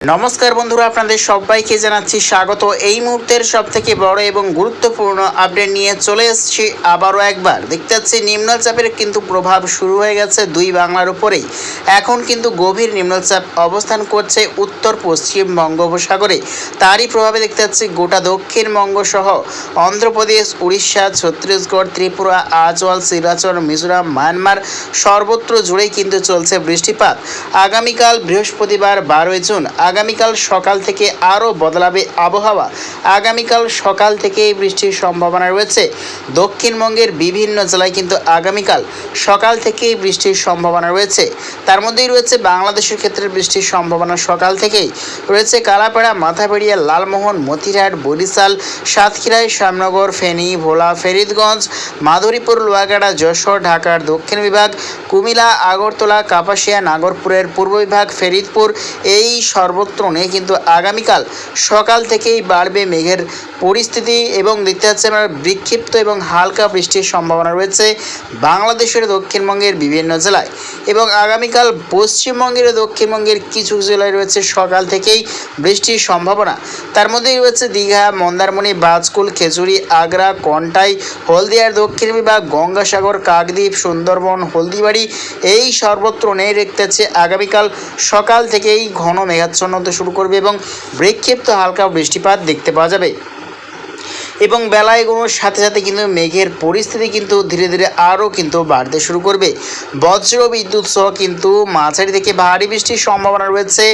নমস্কার বন্ধুরা, আপনাদের সবাইকে জানাচ্ছি স্বাগত। এই মুহূর্তের সবথেকে বড় এবং গুরুত্বপূর্ণ আপডেট নিয়ে চলে এসেছি আবারও একবার। দেখতে পাচ্ছি নিম্নচাপের কিন্তু প্রভাব শুরু হয়ে গেছে দুই বাংলার উপরেই। এখন কিন্তু গভীর নিম্নচাপ অবস্থান করছে উত্তর পশ্চিম বঙ্গোপসাগরে। তারই প্রভাবে দেখতে পাচ্ছি গোটা দক্ষিণবঙ্গ সহ অন্ধ্রপ্রদেশ, উড়িষ্যা, ছত্তিশগড়, ত্রিপুরা, আজওয়াল, শিলাচর, মিজোরাম, মায়ানমার সর্বত্র জুড়েই কিন্তু চলছে বৃষ্টিপাত। আগামীকাল বৃহস্পতিবার 12 জুন আগামীকাল সকাল থেকে আরও বদলাবে আবহাওয়া। আগামীকাল সকাল থেকেই বৃষ্টির সম্ভাবনা রয়েছে দক্ষিণবঙ্গের বিভিন্ন জেলায়, কিন্তু আগামীকাল সকাল থেকেই বৃষ্টির সম্ভাবনা রয়েছে। তার মধ্যেই রয়েছে বাংলাদেশের ক্ষেত্রে বৃষ্টির সম্ভাবনা সকাল থেকেই রয়েছে কালাপাড়া, মাথাবেড়িয়া, লালমোহন, মতিরহাট, বরিশাল, সাতক্ষীরায়, শ্যামনগর, ফেনী, ভোলা, ফরিদগঞ্জ, মাধুরীপুর, লোহাগাড়া, যশোর, ঢাকার দক্ষিণ বিভাগ, কুমিল্লা, আগরতলা, কাপাসিয়া, নাগরপুরের পূর্ব বিভাগ, ফরিদপুর, এই সর্বত্র নিয়ে কিন্তু আগামীকাল সকাল থেকেই বাড়বে মেঘের পরিস্থিতি এবং দেখতে পাচ্ছি আমরা বিক্ষিপ্ত এবং হালকা বৃষ্টির সম্ভাবনা রয়েছে বাংলাদেশের দক্ষিণবঙ্গের বিভিন্ন জেলায়। এবং আগামীকাল পশ্চিমবঙ্গের ও দক্ষিণবঙ্গের কিছু জেলায় রয়েছে সকাল থেকেই বৃষ্টির সম্ভাবনা। তার মধ্যেই রয়েছে দীঘা, মন্দারমণি, বাজকুল, খেজুরি, আগ্রা, কন্টাই, হলদিয়ার দক্ষিণ বিভাগ, গঙ্গাসাগর, কাকদ্বীপ, সুন্দরবন, হলদিবাড়ি, এই সর্বত্র নিয়ে দেখতে পাচ্ছি আগামীকাল সকাল থেকেই ঘন মেঘাচ্ছন্ন হতে শুরু করবে এবং বিক্ষিপ্ত হালকা বৃষ্টিপাত দেখতে পাওয়া যাবে। এবং বেলা এগোনোর সাথে সাথে কিন্তু মেঘের পরিস্থিতি কিন্তু ধীরে ধীরে আরও কিন্তু বাড়তে শুরু করবে। বজ্র বিদ্যুৎ সহ কিন্তু মাঝারি থেকে ভারী বৃষ্টির সম্ভাবনা রয়েছে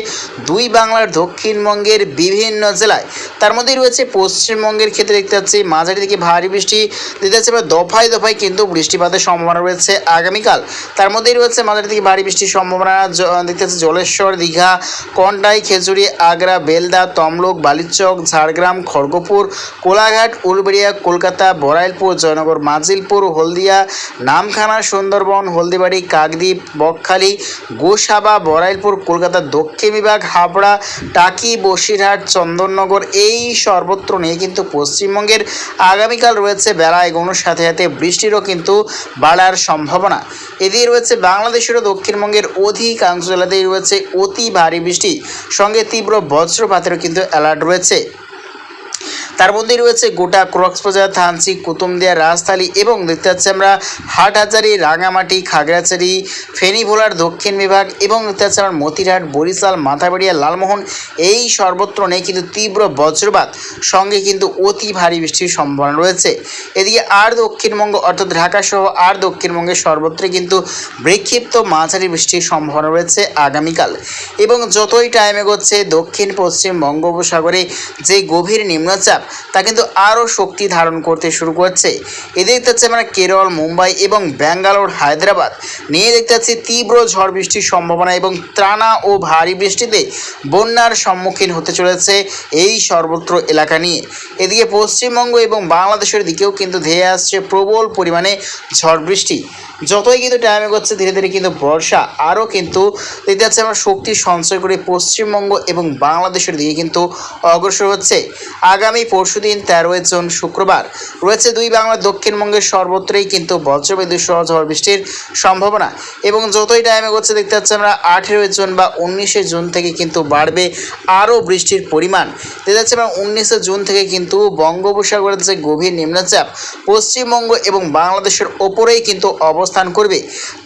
দুই বাংলার দক্ষিণবঙ্গের বিভিন্ন জেলায়। তার মধ্যেই রয়েছে পশ্চিমবঙ্গের ক্ষেত্রে দেখতে পাচ্ছি মাঝারি থেকে ভারী বৃষ্টি দিতে যাচ্ছে, দফায় দফায় কিন্তু বৃষ্টিপাতের সম্ভাবনা রয়েছে আগামীকাল। তার মধ্যেই রয়েছে মাঝারি থেকে ভারী বৃষ্টির সম্ভাবনা দেখতে পাচ্ছি জলেশ্বর, দীঘা, কন্টাই, খেজুরি, আগ্রা, বেলদা, তমলুক, বালিচক, ঝাড়গ্রাম, খড়গপুর, কোলাঘাট, উলবেড়িয়া, কলকাতা, বরাইলপুর, জয়নগর, মাজিলপুর, হলদিয়া, নামখানা, সুন্দরবন, হলদিবাড়ি, কাকদ্বীপ, বকখালি, গোসাবা, বরাইলপুর, কলকাতা দক্ষিণ বিভাগ, হাবড়া, টাকি, বসিরহাট, চন্দননগর, এই সর্বত্র নিয়ে কিন্তু পশ্চিমবঙ্গের আগামীকাল রয়েছে বেলা এগোনোর সাথে সাথে বৃষ্টিরও কিন্তু বাড়ার সম্ভাবনা। এদিকে রয়েছে বাংলাদেশেরও দক্ষিণবঙ্গের অধিকাংশ জেলাতেই রয়েছে অতি ভারী বৃষ্টি সঙ্গে তীব্র বজ্রপাতেরও কিন্তু অ্যালার্ট রয়েছে। তার মধ্যেই রয়েছে গোটা কক্সবাজার, থানচি, কুতুবদিয়া, রাজশাহী এবং দেখতে পাচ্ছি আমরা হাটহাজারী, রাঙামাটি, খাগড়াছড়ি, ফেনী, ভোলার দক্ষিণ বিভাগ এবং দেখতে পাচ্ছি আমরা মতিরহাট, বরিশাল, মাথাবেড়িয়া, লালমোহন, এই সর্বত্র নেই কিন্তু তীব্র বজ্রপাত সঙ্গে কিন্তু অতি ভারী বৃষ্টির সম্ভাবনা রয়েছে। এদিকে আর দক্ষিণবঙ্গ অর্থাৎ ঢাকা সহ আর দক্ষিণবঙ্গের সর্বত্রই কিন্তু বিক্ষিপ্ত মাঝারি বৃষ্টির সম্ভাবনা রয়েছে আগামীকাল। এবং যতই টাইম এগোচ্ছে দক্ষিণ পশ্চিম বঙ্গোপসাগরে যে গভীর নিম্নচাপ তা কিন্তু আরও শক্তি ধারণ করতে শুরু করছে। এদিকে দেখতে পাচ্ছি আমরা কেরল, মুম্বাই এবং ব্যাঙ্গালোর, হায়দ্রাবাদ নিয়ে দেখতে পাচ্ছি তীব্র ঝড় বৃষ্টির সম্ভাবনা এবং ত্রানা ও ভারী বৃষ্টিতে বন্যার সম্মুখীন হতে চলেছে এই সর্বত্র এলাকা নিয়ে। এদিকে পশ্চিমবঙ্গ এবং বাংলাদেশের দিকেও কিন্তু ধেয়ে আসছে প্রবল পরিমাণে ঝড় বৃষ্টি। যতই কিন্তু টাইম এগোচ্ছে ধীরে ধীরে কিন্তু বর্ষা আরও কিন্তু দেখতে যাচ্ছে আমরা শক্তি সঞ্চয় করে পশ্চিমবঙ্গ এবং বাংলাদেশের দিকে কিন্তু অগ্রসর হচ্ছে। আগামী পরশুদিন 13 জুন শুক্রবার রয়েছে দুই বাংলার দক্ষিণবঙ্গের সর্বত্রই কিন্তু বজ্রবিদ্যুৎ সহ ঝড় বৃষ্টির সম্ভাবনা। এবং যতই টাইম এগোচ্ছে দেখতে পাচ্ছি আমরা 18 জুন বা 19 জুন থেকে কিন্তু বাড়বে আরও বৃষ্টির পরিমাণ। দেখতে যাচ্ছে আমরা 19 জুন থেকে কিন্তু বঙ্গোপসাগরের যে গভীর নিম্নচাপ পশ্চিমবঙ্গ এবং বাংলাদেশের ওপরেই কিন্তু অবস্থান করবে।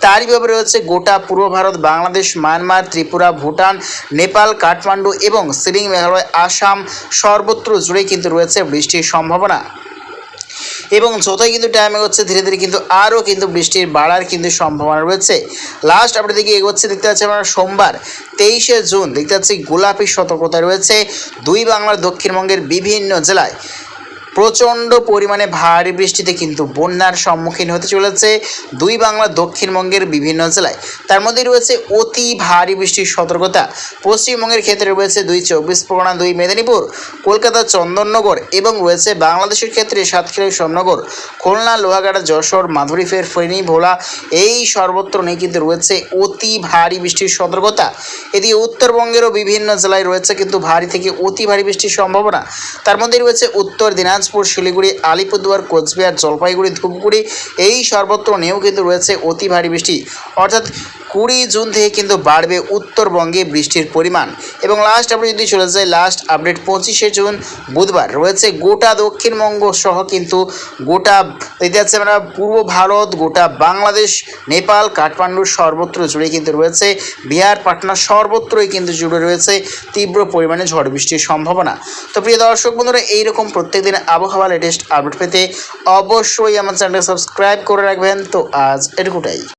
তারই ভাবে রয়েছে গোটা পূর্ব ভারত, বাংলাদেশ, মায়ানমার, ত্রিপুরা, ভুটান, নেপাল, কাঠমান্ডু এবং শিলং, মেঘালয়, আসাম সর্বত্র জুড়ে কিন্তু রয়েছে বৃষ্টির সম্ভাবনা। এবং যতই কিন্তু টাইম এগোচ্ছে ধীরে ধীরে কিন্তু আরও কিন্তু বৃষ্টির বাড়ার কিন্তু সম্ভাবনা রয়েছে। লাস্ট আপডেট দিকে এগোচ্ছে দেখতে পাচ্ছি আমরা সোমবার 23 জুন দেখতে পাচ্ছি গোলাপি সতর্কতা রয়েছে দুই বাংলার দক্ষিণবঙ্গের বিভিন্ন জেলায়। প্রচণ্ড পরিমাণে ভারী বৃষ্টিতে কিন্তু বন্যার সম্মুখীন হতে চলেছে দুই বাংলার দক্ষিণবঙ্গের বিভিন্ন জেলায়। তার মধ্যে রয়েছে অতি ভারী বৃষ্টির সতর্কতা পশ্চিমবঙ্গের ক্ষেত্রে রয়েছে 2 চব্বিশ পরগনা, 2 মেদিনীপুর, কলকাতা, চন্দননগর এবং রয়েছে বাংলাদেশের ক্ষেত্রে সাতক্ষীরা, শ্যামনগর, খুলনা, লোহাগাড়া, যশোর, মাধুরীপুর, ফেনী, ভোলা, এই সর্বত্র নিয়ে কিন্তু রয়েছে অতি ভারী বৃষ্টির সতর্কতা। এদিকে উত্তরবঙ্গেরও বিভিন্ন জেলায় রয়েছে কিন্তু ভারী থেকে অতি ভারী বৃষ্টির সম্ভাবনা। তার মধ্যে রয়েছে উত্তর দিনাজপুর, দিনাজপুর, শিলিগুড়ি, আলিপুরদুয়ার, কোচবিহার, জলপাইগুড়ি, ধূপগুড়ি এই সর্বত্র নিয়েও কিন্তু রয়েছে অতি ভারী বৃষ্টি। অর্থাৎ 20 জুন থেকে কিন্তু বাড়বে উত্তরবঙ্গে বৃষ্টির পরিমাণ। এবং লাস্ট আপডেট যদি চলে যায়, লাস্ট আপডেট 25শে জুন বুধবার রয়েছে গোটা দক্ষিণবঙ্গ সহ কিন্তু গোটা দেখতে যাচ্ছে আমরা পূর্ব ভারত, গোটা বাংলাদেশ, নেপাল, কাঠমান্ডু সর্বত্র জুড়ে কিন্তু রয়েছে, বিহার, পাটনা সর্বত্রই কিন্তু জুড়ে রয়েছে তীব্র পরিমাণে ঝড় বৃষ্টির সম্ভাবনা। তো প্রিয় দর্শক বন্ধুরা, এইরকম প্রত্যেকদিন আবহাওয়া লেটেস্ট আপডেট পেতে অবশ্যই আমার চ্যানেলকে সাবস্ক্রাইব করে রাখবেন। তো আজ এটুকুটাই।